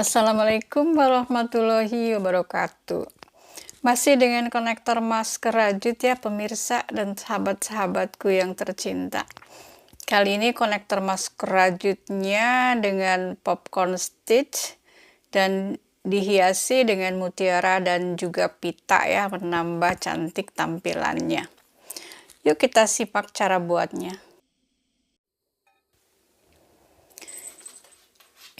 Assalamualaikum warahmatullahi wabarakatuh. Masih dengan konektor masker rajut ya pemirsa dan sahabat-sahabatku yang tercinta. Kali ini konektor masker rajutnya dengan popcorn stitch dan dihiasi dengan mutiara dan juga pita ya, menambah cantik tampilannya. Yuk kita simak cara buatnya.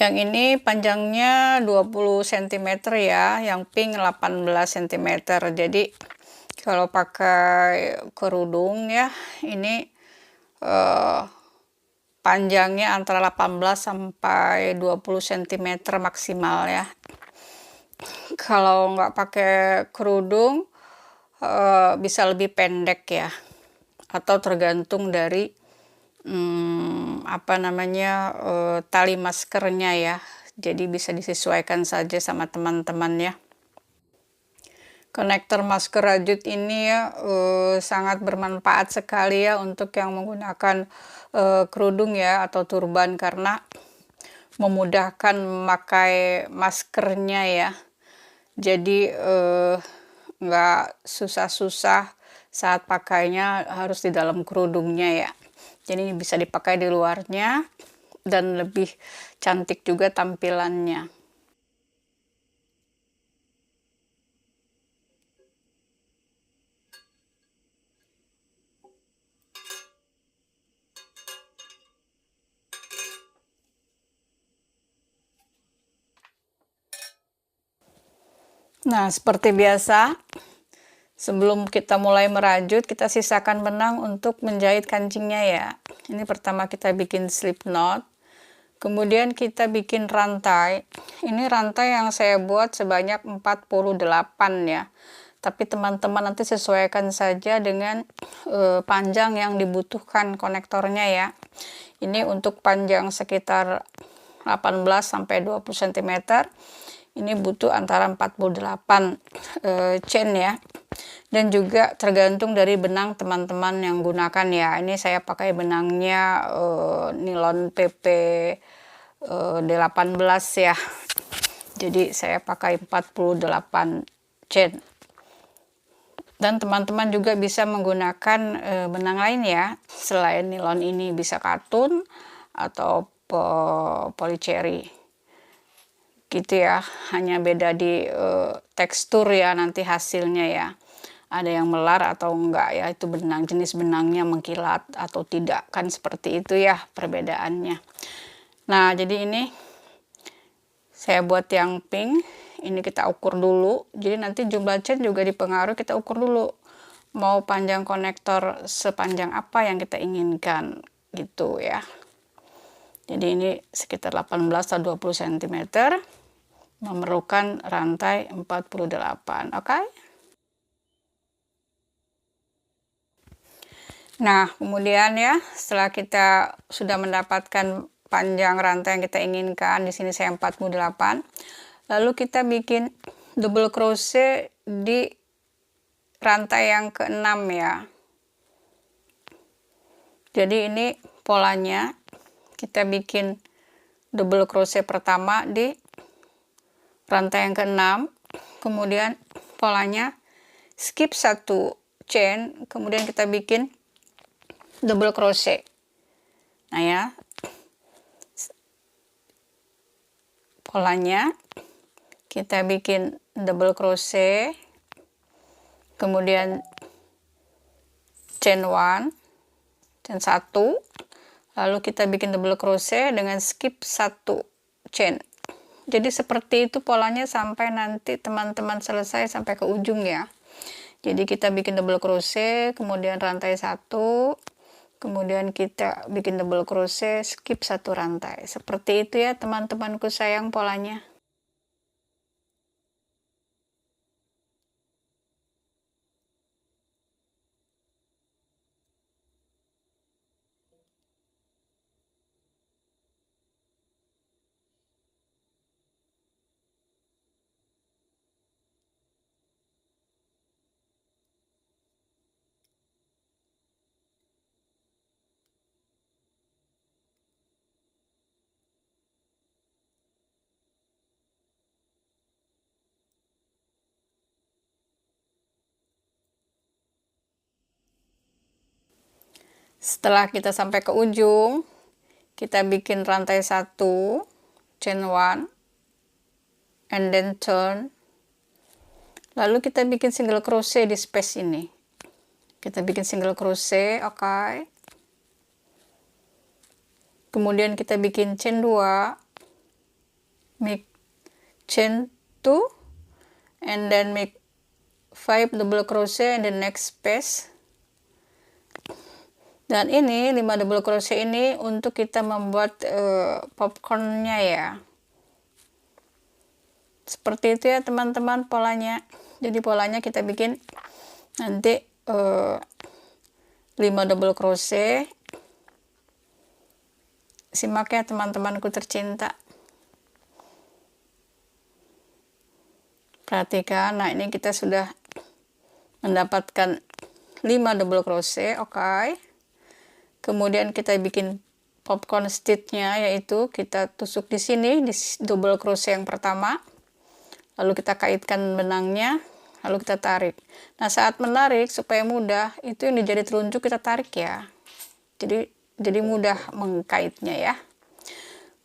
Yang ini panjangnya 20 cm ya, yang pink 18 cm. Jadi kalau pakai kerudung ya, ini panjangnya antara 18 sampai 20 cm maksimal ya. Kalau nggak pakai kerudung bisa lebih pendek ya, atau tergantung dari tali maskernya ya, jadi bisa disesuaikan saja sama teman-teman ya. Konektor masker rajut ini ya sangat bermanfaat sekali ya untuk yang menggunakan kerudung ya atau turban, karena memudahkan memakai maskernya ya. Jadi nggak susah-susah saat pakainya harus di dalam kerudungnya ya. Jadi bisa dipakai di luarnya dan lebih cantik juga tampilannya. Nah, seperti biasa, sebelum kita mulai merajut, kita sisakan benang untuk menjahit kancingnya ya. Ini pertama kita bikin slip knot, kemudian kita bikin rantai. Ini rantai yang saya buat sebanyak 48 ya. Tapi teman-teman nanti sesuaikan saja dengan panjang yang dibutuhkan konektornya ya. Ini untuk panjang sekitar 18 sampai 20 cm. Ini butuh antara 48 chain ya. Dan juga tergantung dari benang teman-teman yang gunakan ya. Ini saya pakai benangnya nilon PP 18 ya. Jadi saya pakai 48 chain. Dan teman-teman juga bisa menggunakan benang lain ya. Selain nilon ini bisa katun atau polycherry. Gitu ya, hanya beda di tekstur ya nanti hasilnya ya. Ada yang melar atau enggak ya, itu benang, jenis benangnya mengkilat atau tidak, kan seperti itu ya perbedaannya. Nah, jadi ini saya buat yang pink, ini kita ukur dulu. Jadi nanti jumlah chain juga dipengaruhi, kita ukur dulu mau panjang konektor sepanjang apa yang kita inginkan gitu ya. Jadi ini sekitar 18 atau 20 cm, memerlukan rantai 48, oke? Nah, kemudian ya, setelah kita sudah mendapatkan panjang rantai yang kita inginkan, di sini saya 48, lalu kita bikin double crochet di rantai yang ke-6 ya. Jadi ini polanya, kita bikin double crochet pertama di rantai yang ke-6, kemudian polanya skip 1 chain, kemudian kita bikin double crochet. Nah ya, polanya kita bikin double crochet, kemudian chain 1, chain 1, lalu kita bikin double crochet dengan skip 1 chain. Jadi seperti itu polanya sampai nanti teman-teman selesai sampai ke ujung ya. Jadi kita bikin double crochet, kemudian rantai 1, kemudian kita bikin double crochet, skip 1 rantai. Seperti itu ya teman-temanku sayang polanya. Setelah kita sampai ke ujung, kita bikin rantai 1, chain 1, and then turn. Lalu kita bikin single crochet di space ini. Kita bikin single crochet, oke. Kemudian kita bikin chain 2, make chain 2, and then make 5 double crochet in the next space. Dan ini 5 double crochet ini untuk kita membuat popcornnya ya. Seperti itu ya teman-teman polanya. Jadi polanya kita bikin nanti 5 double crochet. Simak ya teman-temanku tercinta. Perhatikan, nah ini kita sudah mendapatkan 5 double crochet, oke. Kemudian kita bikin popcorn stitch-nya, yaitu kita tusuk di sini di double crochet yang pertama. Lalu kita kaitkan benangnya, lalu kita tarik. Nah, saat menarik supaya mudah, itu yang dijadi telunjuk kita tarik ya. Jadi mudah mengkaitnya ya.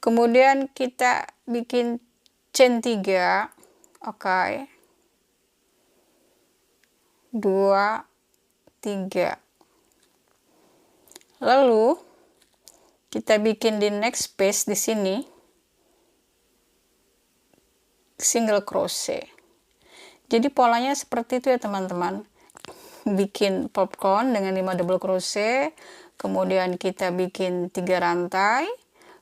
Kemudian kita bikin chain 3, oke. 2, 3. Lalu kita bikin di next space di sini single crochet. Jadi polanya seperti itu ya teman-teman. Bikin popcorn dengan 5 double crochet, kemudian kita bikin 3 rantai,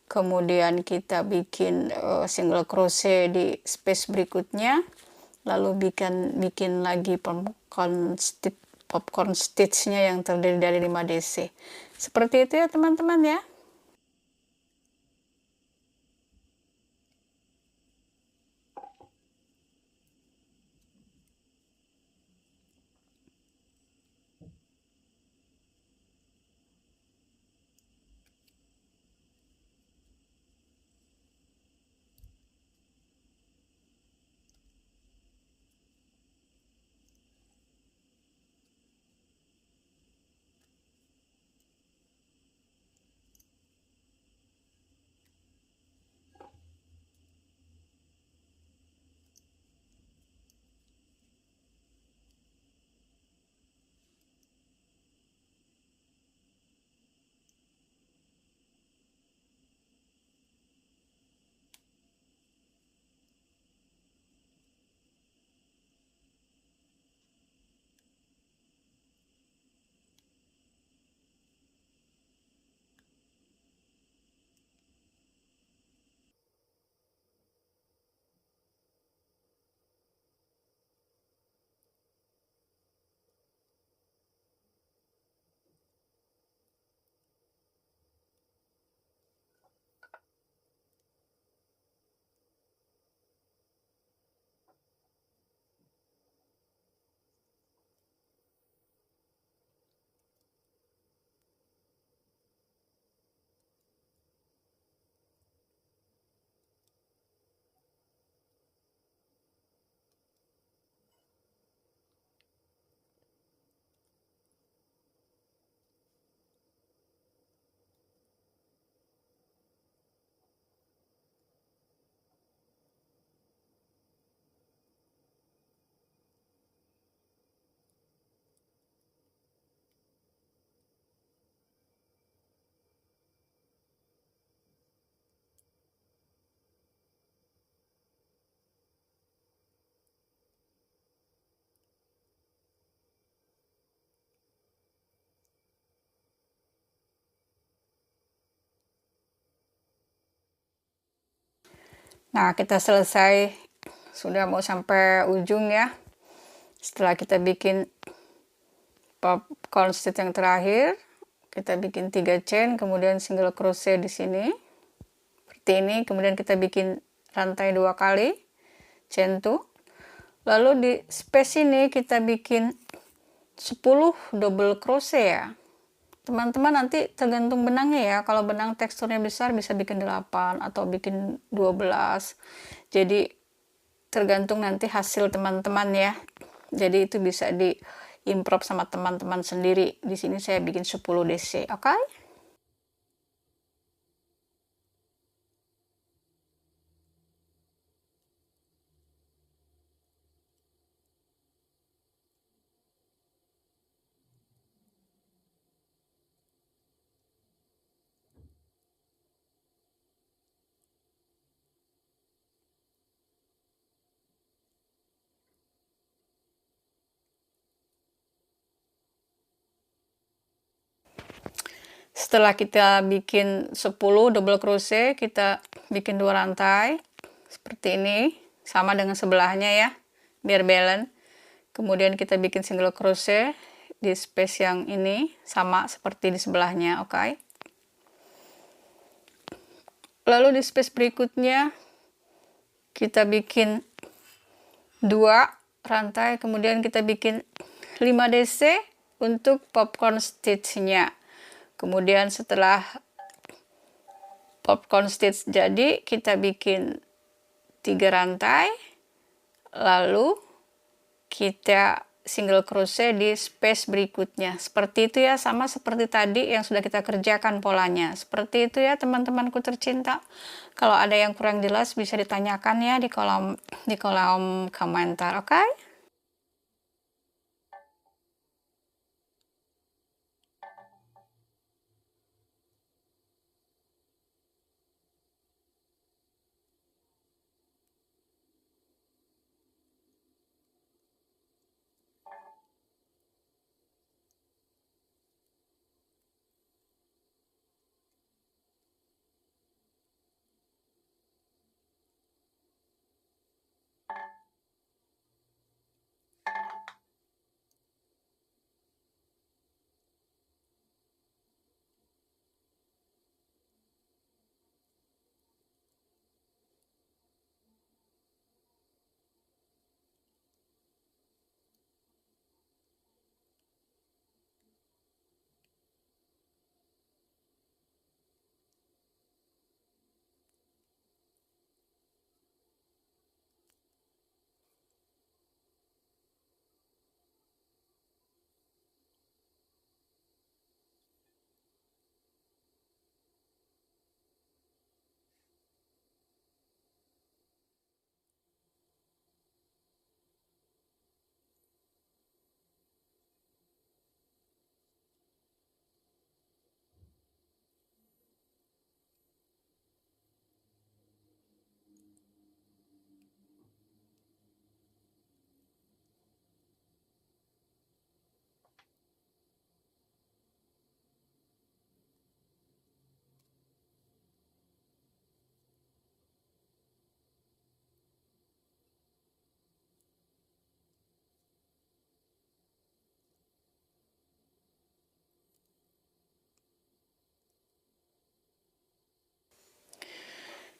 kemudian kita bikin single crochet di space berikutnya, lalu bikin lagi popcorn stitch-nya yang terdiri dari 5 DC. Seperti itu ya teman-teman ya. Nah, kita selesai, sudah mau sampai ujung ya. Setelah kita bikin popcorn stitch yang terakhir, kita bikin 3 chain, kemudian single crochet di sini seperti ini, kemudian kita bikin rantai 2 kali, chain 2. Lalu di space ini kita bikin 10 double crochet ya. Teman-teman nanti tergantung benangnya ya. Kalau benang teksturnya besar bisa bikin 8 atau bikin 12. Jadi tergantung nanti hasil teman-teman ya. Jadi itu bisa improv sama teman-teman sendiri. Di sini saya bikin 10 DC, oke? Setelah kita bikin 10 double crochet, kita bikin 2 rantai seperti ini, sama dengan sebelahnya ya, biar balance. Kemudian kita bikin single crochet di space yang ini, sama seperti di sebelahnya, oke? Lalu di space berikutnya kita bikin 2 rantai, kemudian kita bikin 5 DC untuk popcorn stitch-nya. Kemudian setelah popcorn stitch jadi, kita bikin 3 rantai, lalu kita single crochet di space berikutnya. Seperti itu ya, sama seperti tadi yang sudah kita kerjakan polanya. Seperti itu ya teman-temanku tercinta. Kalau ada yang kurang jelas bisa ditanyakan ya di kolom komentar, oke?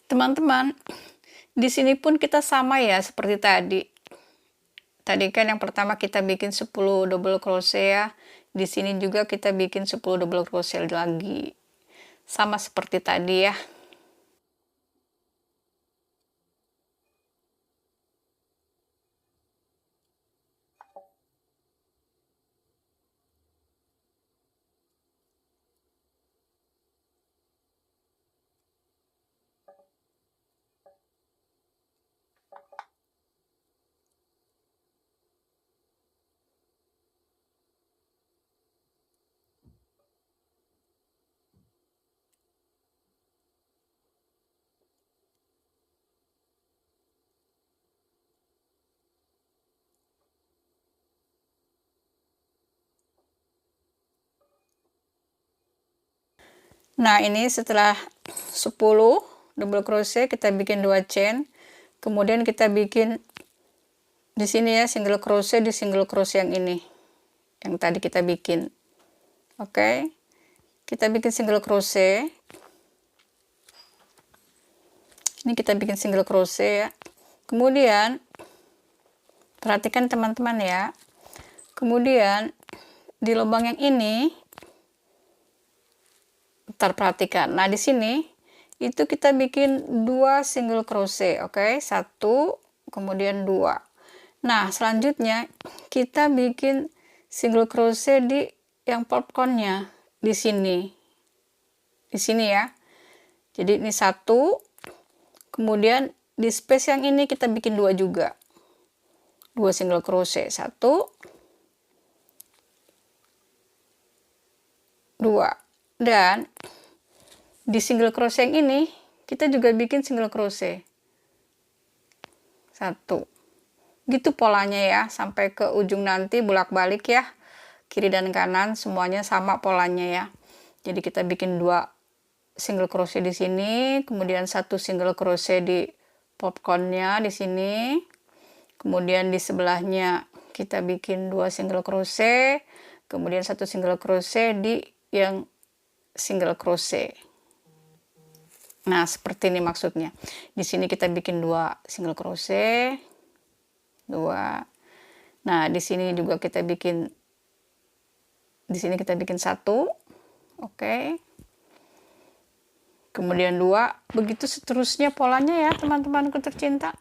Teman-teman, di sini pun kita sama ya seperti tadi. Tadi kan yang pertama kita bikin 10 double crochet ya. Di sini juga kita bikin 10 double crochet lagi. Sama seperti tadi ya. Nah, ini setelah 10 double crochet kita bikin 2 chain. Kemudian kita bikin di sini ya single crochet di single crochet yang ini. Yang tadi kita bikin. Oke. Kita bikin single crochet. Ini kita bikin single crochet ya. Kemudian perhatikan teman-teman ya. Kemudian di lubang yang ini perhatikan. Nah, di sini itu kita bikin 2 single crochet, oke? 1 kemudian 2. Nah, selanjutnya kita bikin single crochet di yang popcornnya di sini ya. Jadi ini 1, kemudian di space yang ini kita bikin 2 juga, 2 single crochet, 1, 2, dan di single crochet yang ini kita juga bikin single crochet 1, gitu polanya ya, sampai ke ujung nanti bolak-balik ya, kiri dan kanan semuanya sama polanya ya. Jadi kita bikin 2 single crochet di sini, kemudian 1 single crochet di popcornnya di sini, kemudian di sebelahnya kita bikin 2 single crochet, kemudian 1 single crochet di yang single crochet. Nah, seperti ini maksudnya. Di sini kita bikin 2 single crochet, 2. Nah, di sini juga kita bikin, di sini kita bikin 1. Oke. Kemudian 2, begitu seterusnya polanya ya, teman-temanku tercinta.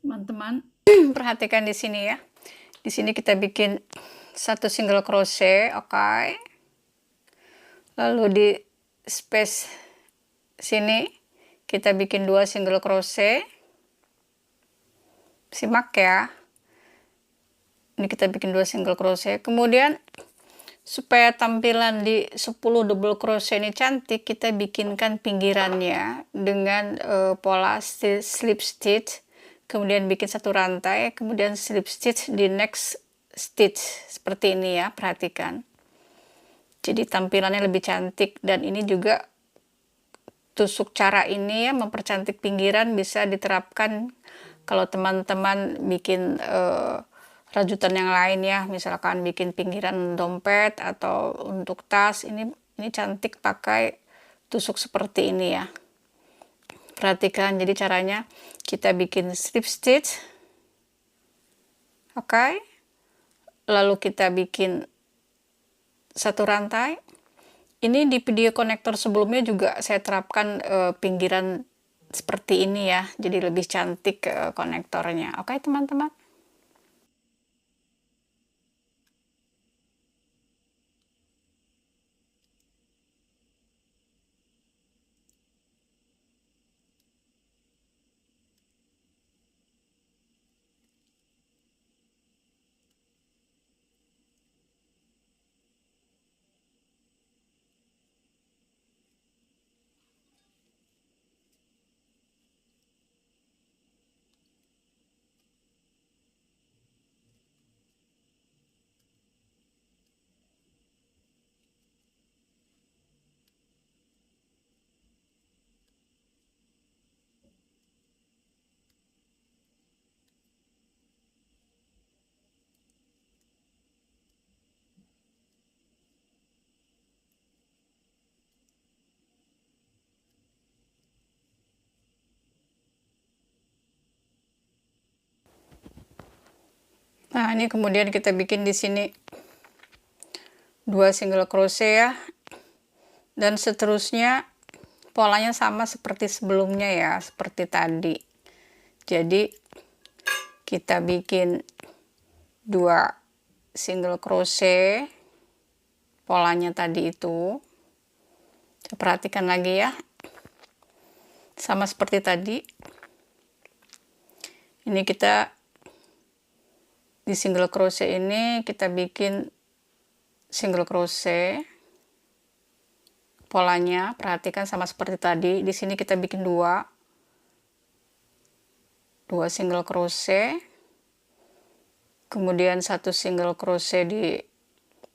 Teman-teman, perhatikan di sini ya. Di sini kita bikin 1 single crochet, oke. Lalu di space sini kita bikin 2 single crochet. Simak ya. Ini kita bikin 2 single crochet. Kemudian supaya tampilan di 10 double crochet ini cantik, kita bikinkan pinggirannya dengan pola slip stitch, kemudian bikin 1 rantai, kemudian slip stitch di next stitch seperti ini ya, perhatikan. Jadi tampilannya lebih cantik, dan ini juga tusuk cara ini ya, mempercantik pinggiran bisa diterapkan kalau teman-teman bikin rajutan yang lain ya, misalkan bikin pinggiran dompet atau untuk tas. Ini cantik pakai tusuk seperti ini ya, perhatikan. Jadi caranya kita bikin slip stitch, oke. Lalu kita bikin 1 rantai. Ini di video konektor sebelumnya juga saya terapkan pinggiran seperti ini ya, jadi lebih cantik konektornya. Oke teman-teman. Nah, ini kemudian kita bikin di sini 2 single crochet ya. Dan seterusnya polanya sama seperti sebelumnya ya, seperti tadi. Jadi kita bikin 2 single crochet polanya tadi itu. Perhatikan lagi ya. Sama seperti tadi. Ini kita di single crochet ini kita bikin single crochet polanya, perhatikan sama seperti tadi. Di sini kita bikin 2 single crochet, kemudian 1 single crochet di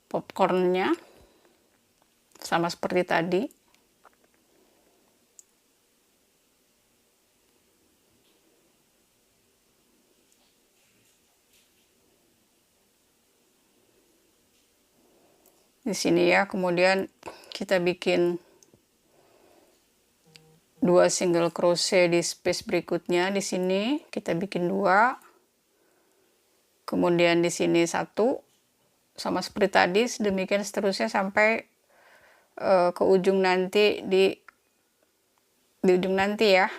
popcornnya sama seperti tadi. Di sini ya, kemudian kita bikin 2 single crochet di space berikutnya. Di sini kita bikin 2, kemudian di sini 1, sama seperti tadi, demikian seterusnya sampai ke ujung nanti, di ujung nanti ya.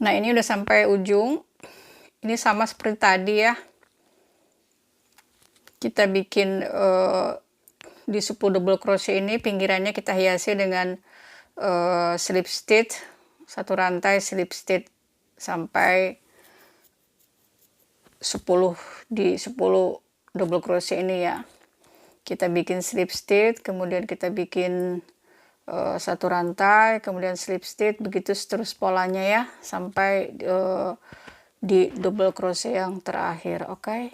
Nah, ini udah sampai ujung. Ini sama seperti tadi ya. Kita bikin di 10 double crochet ini pinggirannya kita hiasi dengan slip stitch, 1 rantai slip stitch sampai 10 di 10 double crochet ini ya. Kita bikin slip stitch, kemudian kita bikin 1 rantai, kemudian slip stitch, begitu terus polanya ya sampai di double crochet yang terakhir. Oke.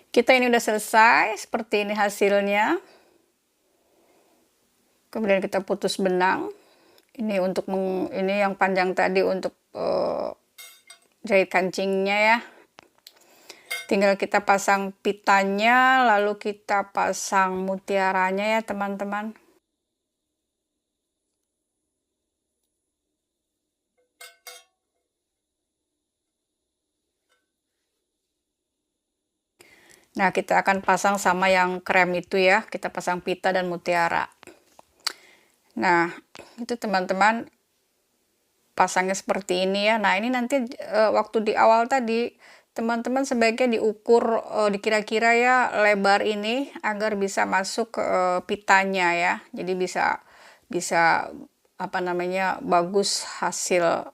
Kita ini udah selesai, seperti ini hasilnya. Kemudian kita putus benang. Ini untuk ini yang panjang tadi untuk jahit kancingnya ya. Tinggal kita pasang pitanya, lalu kita pasang mutiaranya ya teman-teman. Nah, kita akan pasang sama yang krem itu ya, kita pasang pita dan mutiara. Nah, itu teman-teman pasangnya seperti ini ya. Nah, ini nanti waktu di awal tadi teman-teman sebaiknya diukur, dikira-kira ya lebar ini agar bisa masuk ke pitanya ya. Jadi bisa apa namanya, bagus hasil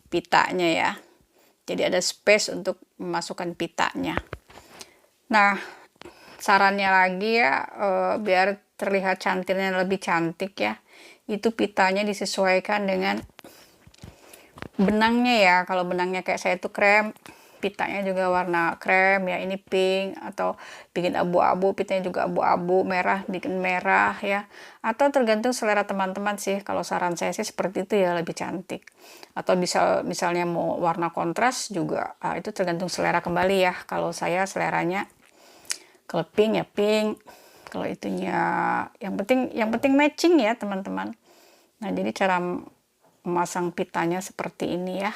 pitanya ya. jadi ada space untuk memasukkan pitanya. Nah, sarannya lagi ya, biar terlihat cantilnya lebih cantik ya, itu pitanya disesuaikan dengan benangnya ya. Kalau benangnya kayak saya itu krem, pitanya juga warna krem ya, ini pink, atau bikin abu-abu, pitanya juga abu-abu, merah bikin merah ya, atau tergantung selera teman-teman sih. Kalau saran saya sih seperti itu ya, lebih cantik. Atau misalnya mau warna kontras juga, itu tergantung selera kembali ya. Kalau saya seleranya kalau pink ya pink, kalau itunya yang penting matching ya teman-teman. Nah, jadi cara memasang pitanya seperti ini ya.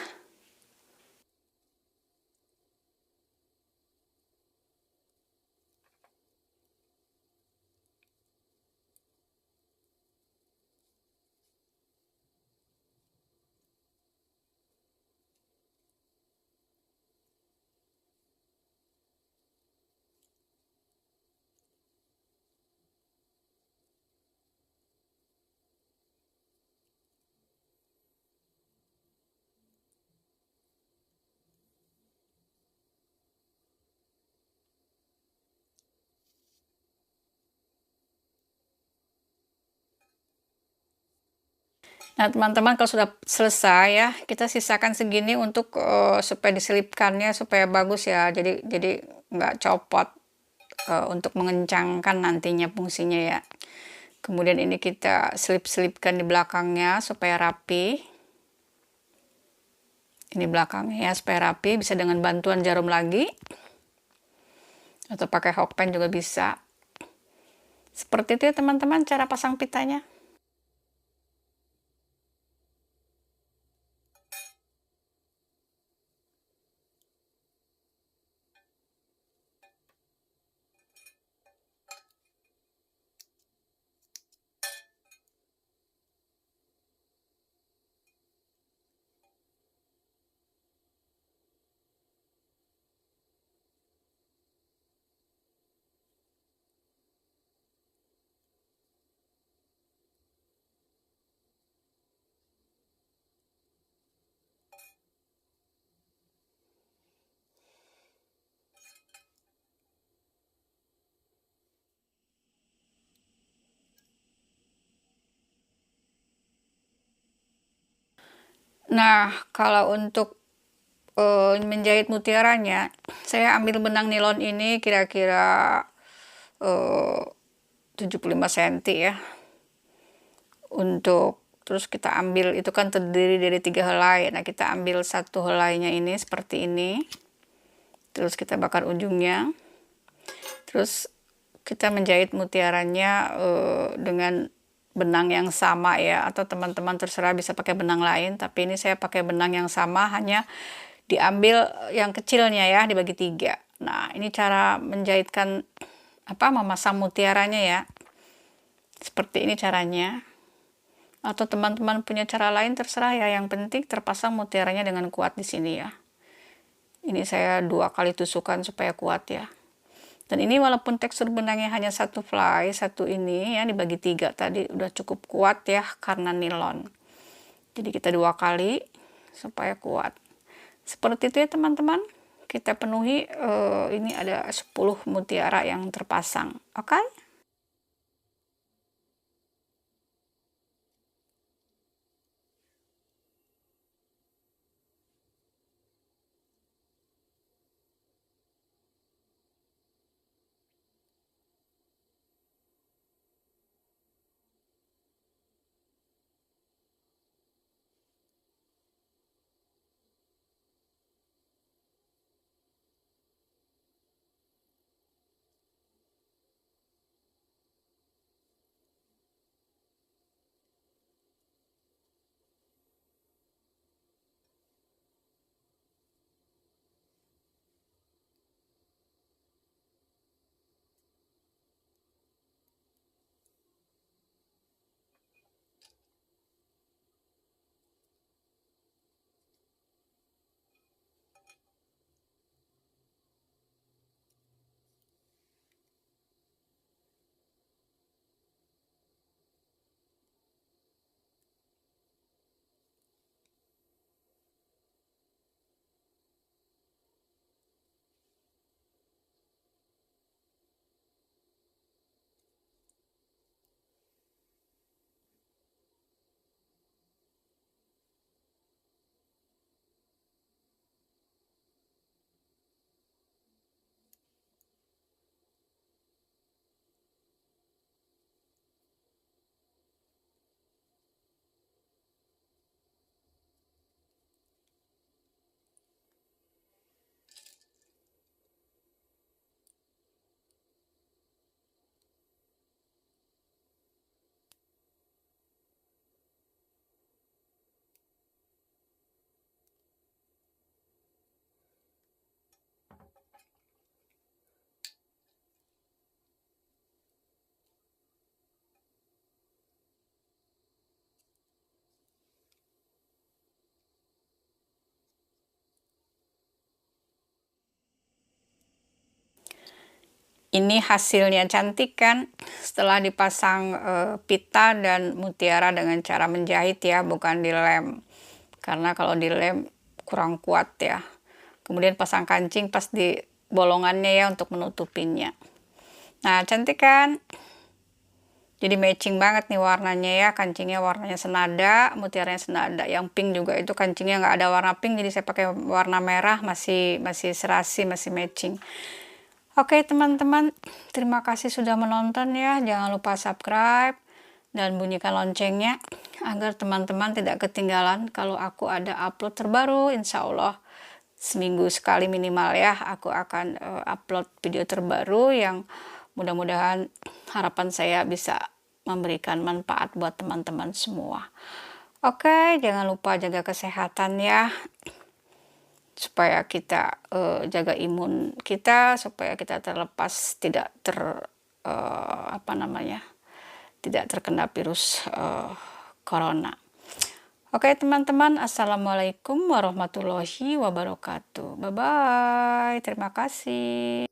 Nah, teman-teman, kalau sudah selesai ya, kita sisakan segini untuk supaya diselipkannya supaya bagus ya. Jadi nggak copot, untuk mengencangkan nantinya fungsinya ya. Kemudian ini kita selip-selipkan di belakangnya supaya rapi. Ini belakangnya ya supaya rapi, bisa dengan bantuan jarum lagi atau pakai hokpen juga bisa. Seperti itu ya teman-teman cara pasang pitanya. Nah, kalau untuk menjahit mutiaranya, saya ambil benang nilon ini kira-kira 75 cm ya. Terus kita ambil, itu kan terdiri dari 3 helai. Nah, kita ambil satu helainya ini seperti ini. Terus kita bakar ujungnya. Terus kita menjahit mutiaranya dengan benang yang sama ya, atau teman-teman terserah bisa pakai benang lain, tapi ini saya pakai benang yang sama, hanya diambil yang kecilnya ya, dibagi 3. Nah, ini cara menjahitkan memasang mutiaranya ya, seperti ini caranya. Atau teman-teman punya cara lain terserah ya, yang penting terpasang mutiaranya dengan kuat di sini ya. Ini saya 2 kali tusukan supaya kuat ya. Dan ini walaupun tekstur benangnya hanya satu fly, satu ini ya, dibagi 3 tadi udah cukup kuat ya karena nilon. Jadi kita 2 kali supaya kuat. Seperti itu ya teman-teman. Kita penuhi, ini ada 10 mutiara yang terpasang. Oke? Ini hasilnya cantik kan? Setelah dipasang pita dan mutiara dengan cara menjahit ya, bukan dilem. Karena kalau dilem kurang kuat ya. Kemudian pasang kancing pas di bolongannya ya untuk menutupinya. Nah, cantik kan? Jadi matching banget nih warnanya ya, kancingnya warnanya senada, mutiaranya senada. Yang pink juga itu kancingnya nggak ada warna pink, jadi saya pakai warna merah, masih serasi, masih matching. Oke teman-teman, terima kasih sudah menonton ya. Jangan lupa subscribe dan bunyikan loncengnya agar teman-teman tidak ketinggalan kalau aku ada upload terbaru. Insya Allah seminggu sekali minimal ya, aku akan upload video terbaru yang mudah-mudahan harapan saya bisa memberikan manfaat buat teman-teman semua. Oke, jangan lupa jaga kesehatan ya, supaya kita jaga imun kita, supaya kita terlepas tidak tidak terkena virus corona. Oke teman-teman, assalamualaikum warahmatullahi wabarakatuh. Bye bye, terima kasih.